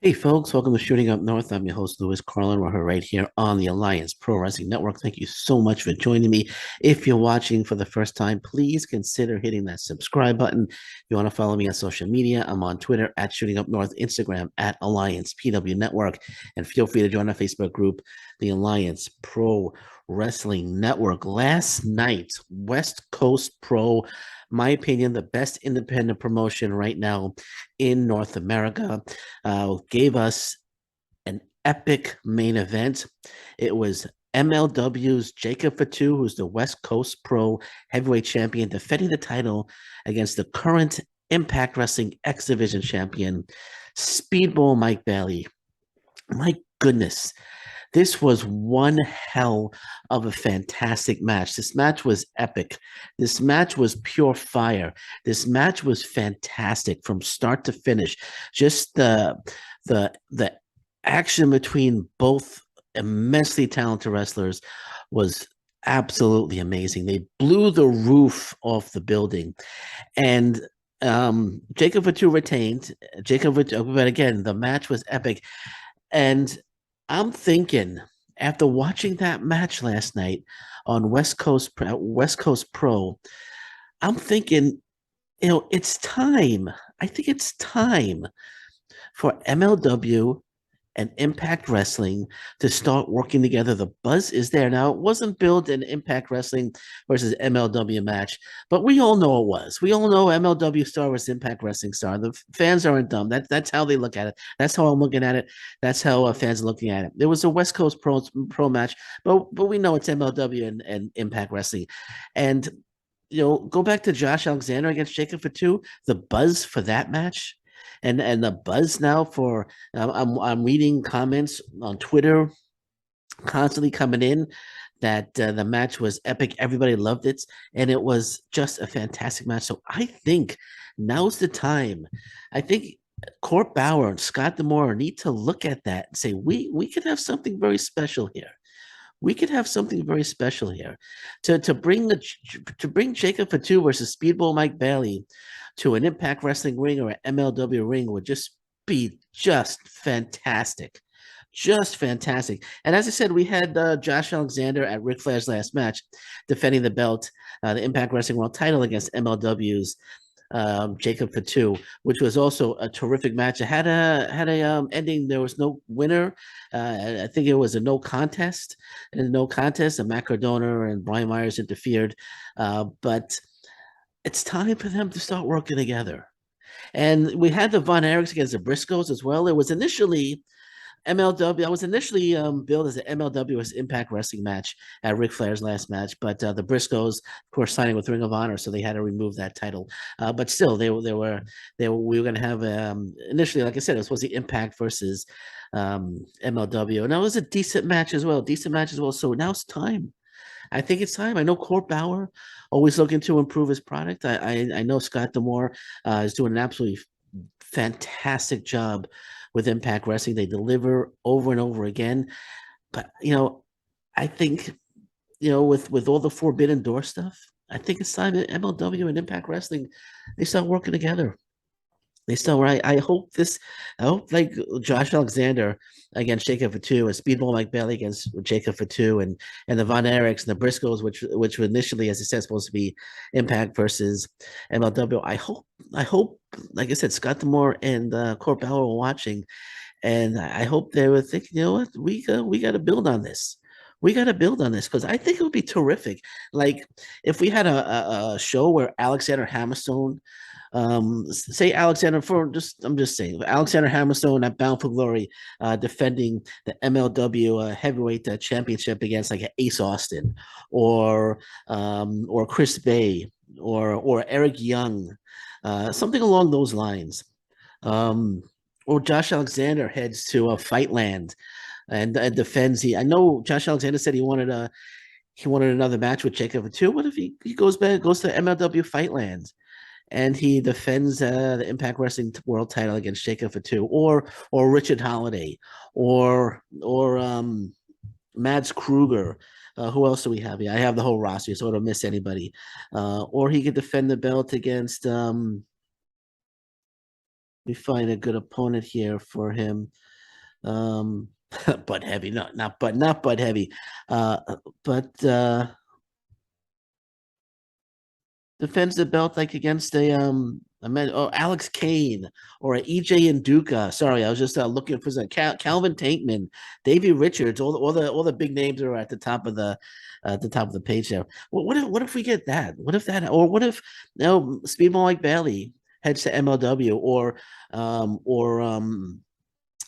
Hey folks, welcome to Shooting Up North. I'm your host, Louis Carlin. We're right here on the Alliance Pro Wrestling Network. Thank you so much for joining me. If you're watching for the first time, please consider hitting that subscribe button. If you want to follow me on social media, I'm on Twitter at Shooting Up North, Instagram at Alliance PW Network, and feel free to join our Facebook group, the Alliance Pro Wrestling Network. Last night, West Coast Pro, my opinion, the best independent promotion right now in North America, gave us an epic main event. It was MLW's Jacob Fatu, who's the West Coast Pro Heavyweight Champion, defending the title against the current Impact Wrestling X Division Champion, Speedball Mike Bailey. My goodness, this was one hell of a fantastic match. This match was epic. This match was pure fire. This match was fantastic from start to finish. Just the action between both immensely talented wrestlers was absolutely amazing. They blew the roof off the building. And Jacob Fatu retained. But again, the match was epic. And I'm thinking, after watching that match last night on West Coast Pro, I'm thinking, it's time. I think it's time for MLW and Impact Wrestling to start working together. The buzz is there now. It wasn't built in Impact Wrestling versus MLW match, but we all know it was. We all know MLW star versus Impact Wrestling star. The fans aren't dumb. That's how they look at it. That's how I'm looking at it. That's how fans are looking at it. There was a West Coast Pro match, but we know it's MLW and Impact Wrestling, and go back to Josh Alexander against Jacob Fatu. The buzz for that match, and the buzz now for I'm reading comments on Twitter constantly coming in that the match was epic. Everybody loved it, and it was just a fantastic match. So I think now's the time. I think Court Bauer and Scott D'Amore need to look at that and say we could have something very special here. We could have something very special here to bring Jacob Fatu versus Speedball Mike Bailey to an Impact Wrestling ring or an MLW ring would just be just fantastic. Just fantastic. And as I said, we had Josh Alexander at Ric Flair's last match defending the belt, the Impact Wrestling World title against MLW's Jacob Fatu, which was also a terrific match. It had a ending. There was no winner. I think it was a no contest. And no contest. And Matt Cardona and Brian Myers interfered. But it's time for them to start working together. And we had the Von Erichs against the Briscoes as well. It was initially MLW. I was initially billed as an MLW as Impact Wrestling match at Ric Flair's last match, but the Briscoes, of course, signing with Ring of Honor, so they had to remove that title. But still, we were going to have initially, like I said, it was supposed to be Impact versus MLW, and that was a decent match as well. Decent match as well. So now it's time. I think it's time. I know Court Bauer always looking to improve his product. I know Scott D'Amore is doing an absolutely fantastic job with Impact Wrestling. They deliver over and over again. But I think with all the Forbidden Door stuff, I think it's time that MLW and Impact Wrestling they start working together. They still right. I hope like Josh Alexander against Jacob Fatu and Speedball Mike Bailey against Jacob Fatu and the Von Erichs and the Briscoes, which were initially, as I said, supposed to be Impact versus MLW. I hope, like I said, Scott D'Amore and Court Bauer were watching, and I hope they were thinking, you know what, we got to build on this. We got to build on this because I think it would be terrific. Like if we had a show where Alexander Hammerstone say Alexander for just I'm just saying Alexander Hammerstone at Bound for Glory defending the MLW heavyweight championship against like Ace Austin or Chris Bay or Eric Young, something along those lines. Or Josh Alexander heads to a Fightland and defends. I know Josh Alexander said he wanted another match with Jacob Fatu. What if he goes to MLW Fightland and he defends the Impact Wrestling World Title against Jacob Fatu, or Richard Holiday, or Mads Kruger. Who else do we have here? I have the whole roster, so I don't miss anybody. Or he could defend the belt against We find a good opponent here for him. Um, Bud Heavy, not Bud Heavy, uh, but defends the belt like against I meant Alex Kane or a EJ Nduka. Sorry, I was just looking for some Calvin Tankman, Davey Richards, all the big names are at the top of the top of the page there. What if we get that? What if that or what if Speedball Mike Bailey heads to MLW or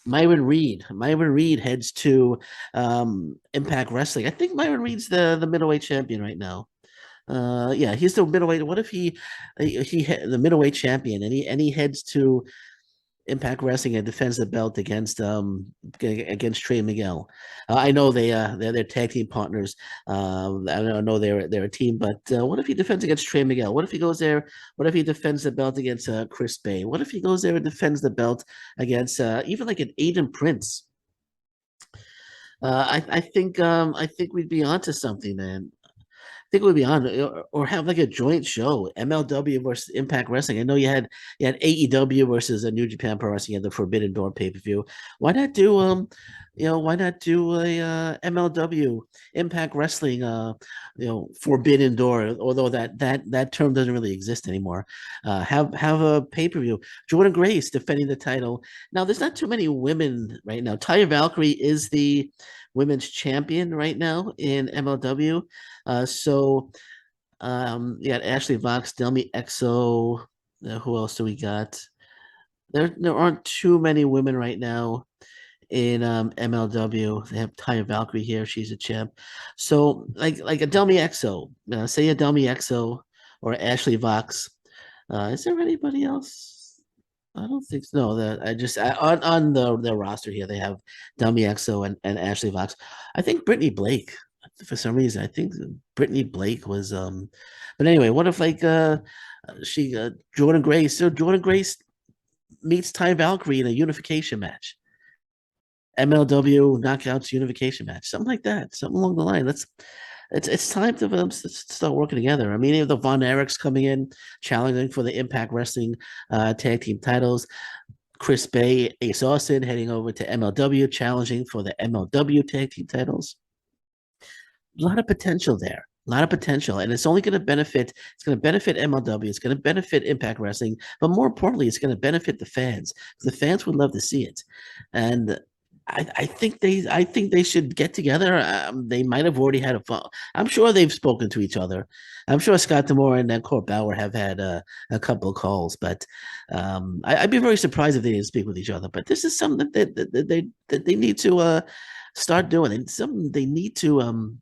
Myron Reed. Myron Reed heads to Impact Wrestling. I think Myron Reed's the middleweight champion right now. Yeah, he's the middleweight. What if he the middleweight champion and he heads to Impact Wrestling and defends the belt against Trey Miguel. I know they're tag team partners. I don't know they're a team, but what if he defends against Trey Miguel? What if he goes there? What if he defends the belt against Chris Bay? What if he goes there and defends the belt against even like an Aiden Prince? I think we'd be onto something, man. Think it would be on or have like a joint show, MLW versus Impact Wrestling. I know you had AEW versus a New Japan Pro Wrestling at the Forbidden Door pay per view. Why not do a MLW Impact Wrestling Forbidden Door? Although that term doesn't really exist anymore. Have a pay per view. Jordan Grace defending the title. Now there's not too many women right now. Taya Valkyrie is the women's champion right now in MLW. You got Ashley Vox, Delmi Exo. Who else do we got? There aren't too many women right now in MLW. They have Taya Valkyrie here. She's a champ. So like a Delmi Exo, say a Delmi Exo or Ashley Vox. Is there anybody else? I don't think so. No, that I just on the roster here they have Delmi Exo and Ashley Vox. I think Brittany Blake for some reason. I think Brittany Blake was but anyway, what if like she Jordan Grace, so Jordan Grace meets Ty Valkyrie in a unification match. MLW knockouts unification match, something like that, something along the line. It's time to start working together. I mean, you have the Von Erichs coming in, challenging for the Impact Wrestling tag team titles. Chris Bay, Ace Austin heading over to MLW, challenging for the MLW tag team titles. A lot of potential there. A lot of potential, and it's only going to benefit. It's going to benefit MLW. It's going to benefit Impact Wrestling, but more importantly, it's going to benefit the fans. The fans would love to see it, and I think they should get together. They might have already had a phone. I'm sure they've spoken to each other. I'm sure Scott Demore and Court Bauer have had a couple of calls, but I'd be very surprised if they didn't speak with each other. But this is something that they need to start doing. And something they need to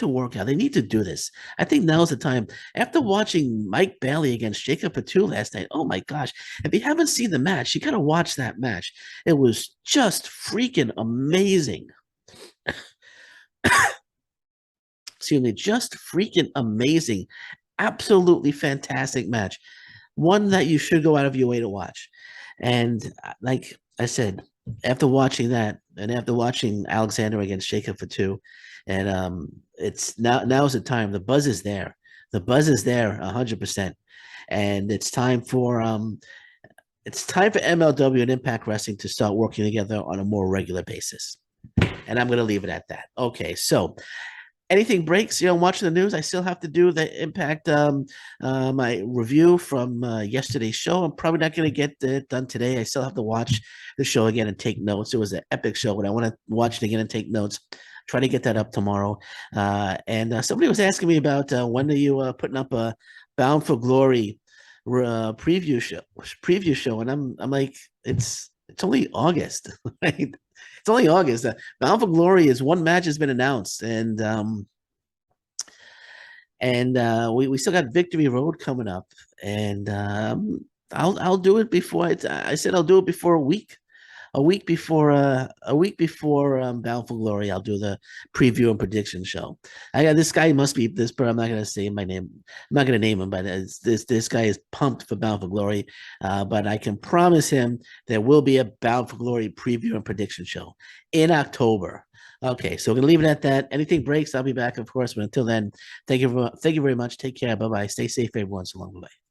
work out. They need to do this. I think now's the time. After watching Mike Bailey against Jacob Patu last night, oh my gosh. If you haven't seen the match, you got to watch that match. It was just freaking amazing. Excuse me, just freaking amazing. Absolutely fantastic match. One that you should go out of your way to watch. And like I said, after watching that and after watching Alexander against Jacob Fatu, and it's now's the time. The buzz is there. The buzz is there 100%. And it's time for MLW and Impact Wrestling to start working together on a more regular basis. And I'm gonna leave it at that. Okay, so anything breaks, I'm watching the news. I still have to do the Impact my review from yesterday's show. I'm probably not going to get it done today. I still have to watch the show again and take notes. It was an epic show, but I want to watch it again and take notes. Try to get that up tomorrow. And somebody was asking me about when are you putting up a Bound for Glory preview show, and I'm like, it's only August, right? It's only August. Bound for Glory is one match has been announced, and we still got Victory Road coming up, and I'll do it before I said I'll do it before a week before Bound for Glory. I'll do the preview and prediction show. I got this guy must be this, but I'm not gonna say my name. I'm not gonna name him, but this guy is pumped for Bound for Glory. But I can promise him there will be a Bound for Glory preview and prediction show in October. Okay, so we're gonna leave it at that. Anything breaks, I'll be back, of course. But until then, thank you very much. Take care. Bye bye. Stay safe, everyone. So long. Bye bye.